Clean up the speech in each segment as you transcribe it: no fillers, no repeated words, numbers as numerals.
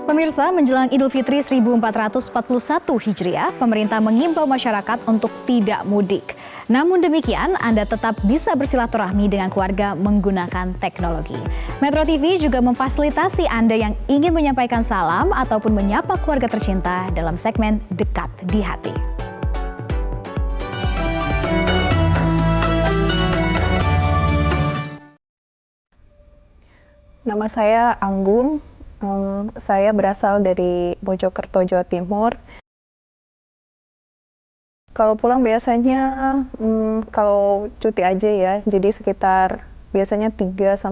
Pemirsa, menjelang Idul Fitri 1441 Hijriah, pemerintah mengimbau masyarakat untuk tidak mudik. Namun demikian, Anda tetap bisa bersilaturahmi dengan keluarga menggunakan teknologi. Metro TV juga memfasilitasi Anda yang ingin menyampaikan salam ataupun menyapa keluarga tercinta dalam segmen Dekat di Hati. Nama saya Anggung. Saya berasal dari Mojokerto, Jawa Timur. Kalau pulang biasanya kalau cuti aja ya, jadi sekitar biasanya 3-4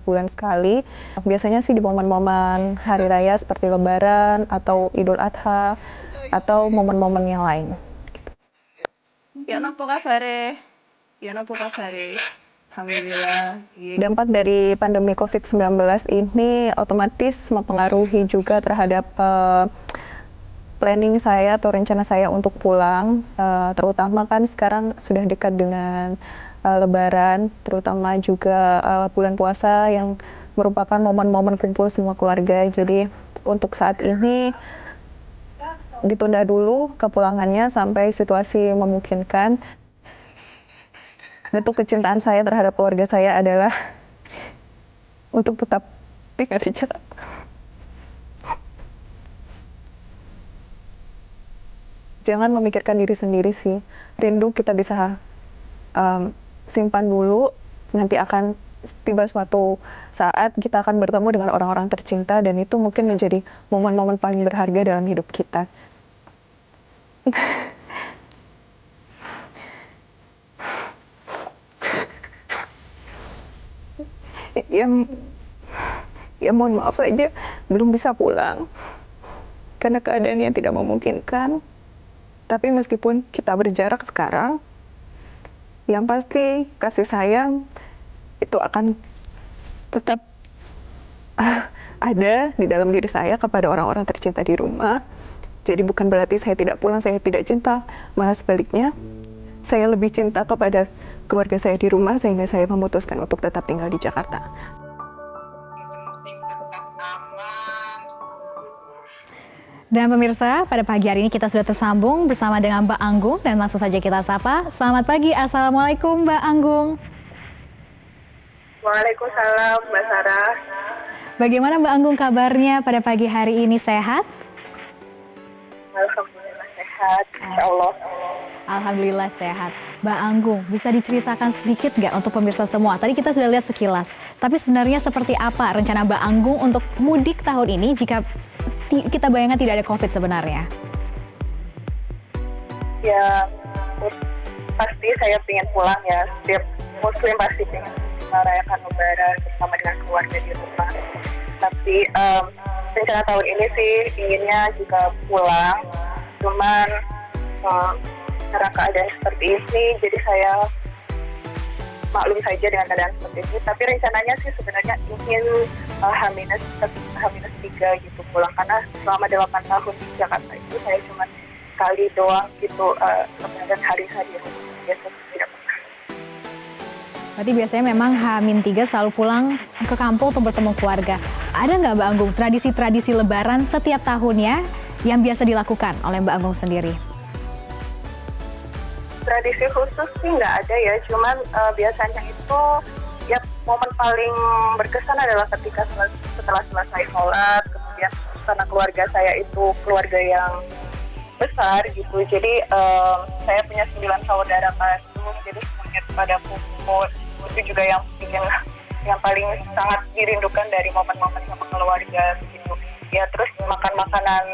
bulan sekali. Biasanya sih di momen-momen hari raya seperti Lebaran atau Idul Adha atau momen-momen yang lain. Ya napa kabare? Alhamdulillah. Dampak dari pandemi COVID-19 ini otomatis mempengaruhi juga terhadap planning saya atau rencana saya untuk pulang, terutama kan sekarang sudah dekat dengan Lebaran, terutama juga bulan puasa yang merupakan momen-momen kumpul semua keluarga. Jadi untuk saat ini ditunda dulu kepulangannya sampai situasi memungkinkan. Bentuk kecintaan saya terhadap keluarga saya adalah untuk tetap tinggal di Jakarta. Jangan memikirkan diri sendiri sih. Rindu kita bisa simpan dulu, nanti akan tiba suatu saat kita akan bertemu dengan orang-orang tercinta dan itu mungkin menjadi momen-momen paling berharga dalam hidup kita. Ya mohon maaf aja belum bisa pulang karena keadaan yang tidak memungkinkan. Tapi meskipun kita berjarak sekarang, yang pasti kasih sayang itu akan tetap ada di dalam diri saya kepada orang-orang tercinta di rumah. Jadi bukan berarti saya tidak pulang, saya tidak cinta, malah sebaliknya saya lebih cinta kepada keluarga saya di rumah sehingga saya memutuskan untuk tetap tinggal di Jakarta. Dan pemirsa, pada pagi hari ini kita sudah tersambung bersama dengan Mbak Anggung dan langsung saja kita sapa. Selamat pagi, Assalamualaikum Mbak Anggung. Waalaikumsalam Mbak Sarah. Bagaimana Mbak Anggung kabarnya pada pagi hari ini, sehat? Alhamdulillah sehat, insya Allah. Alhamdulillah sehat. Mbak Anggung, bisa diceritakan sedikit nggak untuk pemirsa semua? Tadi kita sudah lihat sekilas, tapi sebenarnya seperti apa rencana Mbak Anggung untuk mudik tahun ini jika kita bayangkan tidak ada COVID sebenarnya? Ya, pasti saya ingin pulang ya. Setiap Muslim pasti ingin merayakan Lebaran bersama dengan keluarga di rumah. Tapi rencana tahun ini sih inginnya juga pulang. Cuman karena keadaan seperti ini, jadi saya maklum saja dengan keadaan seperti ini. Tapi rencananya sih sebenarnya ingin H-3 gitu pulang, karena selama 8 tahun di Jakarta itu saya cuma sekali doang gitu Lebaran hari-hari biasa tidak pernah. Berarti biasanya memang H-3 selalu pulang ke kampung untuk bertemu keluarga. Ada nggak Mbak Anggung tradisi-tradisi Lebaran setiap tahunnya yang biasa dilakukan oleh Mbak Anggung sendiri? Tradisi khusus sih nggak ada ya, cuman biasanya itu ya momen paling berkesan adalah ketika setelah selesai sholat, kemudian karena keluarga saya itu keluarga yang besar gitu, jadi saya punya 9 saudara kandung, jadi semuanya pada kumpul. Itu juga yang bikin yang paling sangat dirindukan dari momen-momen sama keluarga gitu. Ya terus makan makanan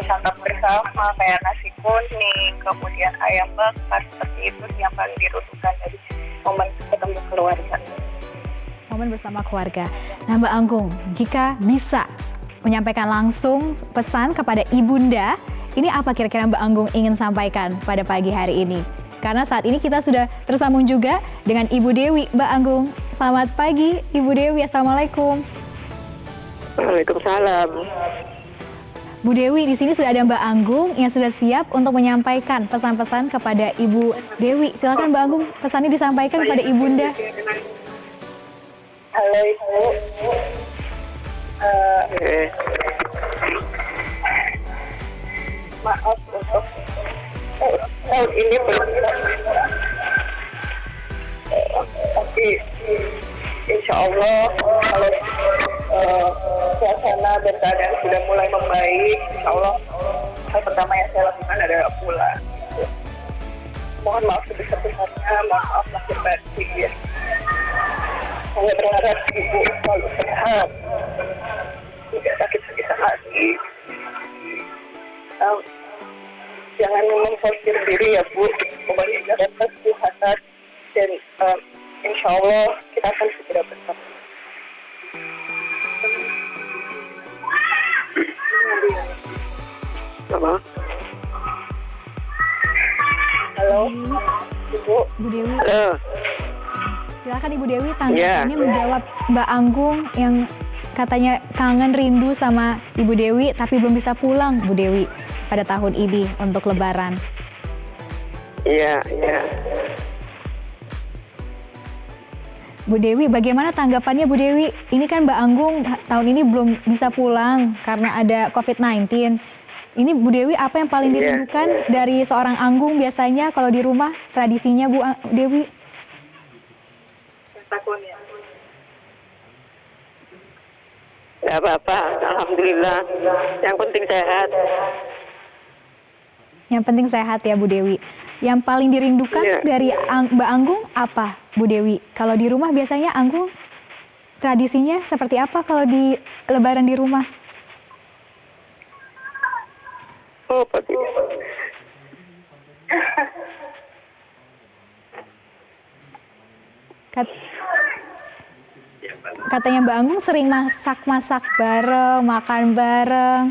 santap bersama kayak nasi kuning, kemudian ayam bakar, seperti itu yang paling dirindukan dari momen ketemu keluarga. Momen bersama keluarga. Nah Mbak Anggung, jika bisa menyampaikan langsung pesan kepada Ibunda, ini apa kira-kira Mbak Anggung ingin sampaikan pada pagi hari ini? Karena saat ini kita sudah tersambung juga dengan Ibu Dewi. Mbak Anggung, selamat pagi Ibu Dewi, Assalamualaikum. Waalaikumsalam. Bu Dewi, di sini sudah ada Mbak Anggung yang sudah siap untuk menyampaikan pesan-pesan kepada Ibu Dewi. Silakan Mbak Anggung, pesannya disampaikan kepada Ibunda. Halo Ibu. maaf untuk tahun ini belum bisa. Tapi insya Allah kalau suasana dan keadaan sudah mulai membaik, insya Allah hal pertama yang saya lakukan adalah pulang. Mohon maaf sebesar-besarnya, mohon maaf lahir batin ya. Saya berharap ibu selalu sehat, tidak sakit-sakit hati. Jangan memforsir diri ya Bu, pokoknya jaga kesehatan dan insya Allah kita akan segera bersama. Halo. Halo, Ibu. Bu Dewi. Halo. Silakan Ibu Dewi tanggapannya menjawab Mbak Anggung yang katanya kangen rindu sama Ibu Dewi tapi belum bisa pulang Bu Dewi pada tahun ini untuk Lebaran. Iya, iya. Bu Dewi, bagaimana tanggapannya Bu Dewi? Ini kan Mbak Anggung tahun ini belum bisa pulang karena ada COVID-19. Ini Bu Dewi apa yang paling dirindukan dari seorang Anggung biasanya kalau di rumah tradisinya Bu Dewi? Gak apa-apa, alhamdulillah. Yang penting sehat. Yang penting sehat ya Bu Dewi. Yang paling dirindukan dari Mbak Anggung apa Bu Dewi? Kalau di rumah biasanya Anggung tradisinya seperti apa kalau di Lebaran di rumah? Oh, pasti. Katanya Mbak Anggung sering masak-masak bareng, makan bareng.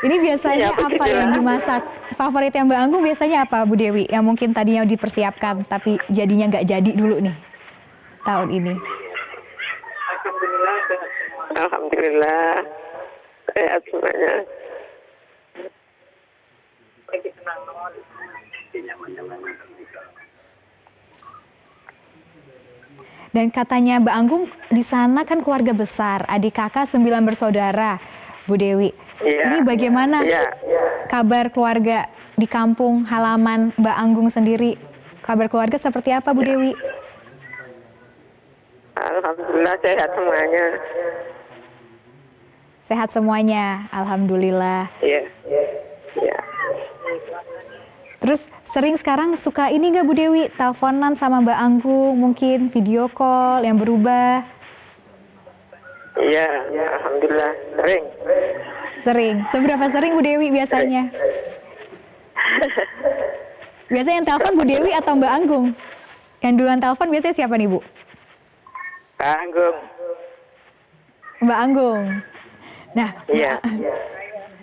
Ini biasanya apa yang dimasak? Favoritnya Mbak Anggung biasanya apa Bu Dewi? Yang mungkin tadinya dipersiapkan tapi jadinya nggak jadi dulu nih tahun ini. Alhamdulillah. Sehat semuanya. Dan katanya Mbak Anggung di sana kan keluarga besar, adik kakak 9 bersaudara, Bu Dewi. Ini bagaimana kabar keluarga di kampung halaman Mbak Anggung sendiri? Kabar keluarga seperti apa Bu Dewi? Alhamdulillah sehat semuanya. Sehat semuanya, alhamdulillah. Iya. Iya. Terus sering sekarang suka ini nggak Bu Dewi, teleponan sama Mbak Anggung, mungkin video call yang berubah? Iya, alhamdulillah sering. Sering. Seberapa sering Bu Dewi biasanya? Biasanya yang telepon Bu Dewi atau Mbak Anggung? Yang duluan telepon biasanya siapa nih Bu? Anggung. Mbak Anggung. Nah, Iya.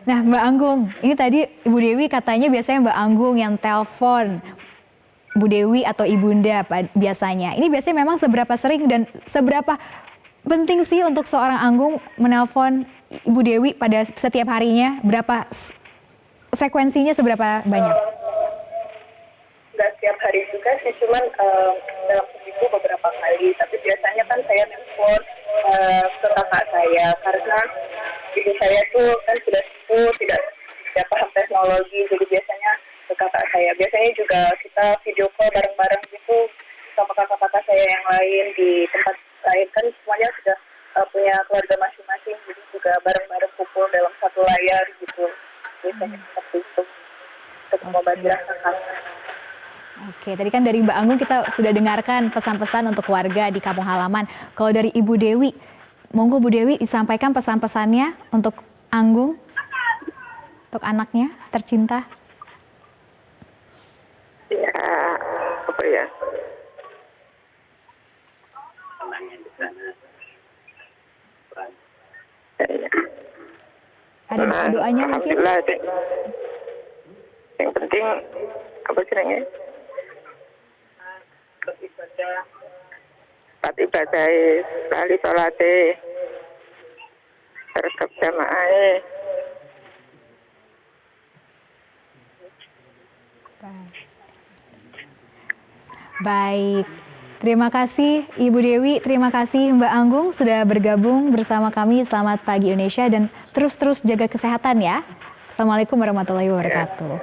Nah Mbak Anggung, ini tadi Ibu Dewi katanya biasanya Mbak Anggung yang telepon Bu Dewi atau Ibunda biasanya. Ini biasanya memang seberapa sering dan seberapa penting sih untuk seorang Anggung menelpon Ibu Dewi pada setiap harinya? Berapa frekuensinya seberapa banyak? Nggak setiap hari juga sih, cuman dalam seminggu beberapa kali. Tapi biasanya kan saya nelfon ke kakak saya karena ibu saya tuh kan sudah sepuh, tidak paham teknologi, jadi biasanya ke kakak saya. Biasanya juga kita video call bareng-bareng gitu sama kakak-kakak saya yang lain di tempat lain, kan semuanya sudah punya keluarga masing-masing, jadi juga bareng-bareng kumpul dalam satu layar gitu. Biasanya seperti itu untuk mengobati rasa kangen. Oke, tadi kan dari Mbak Anggung kita sudah dengarkan pesan-pesan untuk keluarga di kampung halaman. Kalau dari Ibu Dewi, monggo Bu Dewi disampaikan pesan-pesannya untuk Anggung, untuk anaknya tercinta. Ya, apa ya? Ada doanya mungkin? Yang penting apa caranya? Ibadah, lali salate, terkep jamaah. Baik, terima kasih Ibu Dewi, terima kasih Mbak Anggung sudah bergabung bersama kami. Selamat pagi Indonesia dan terus-terus jaga kesehatan ya. Assalamualaikum warahmatullahi wabarakatuh.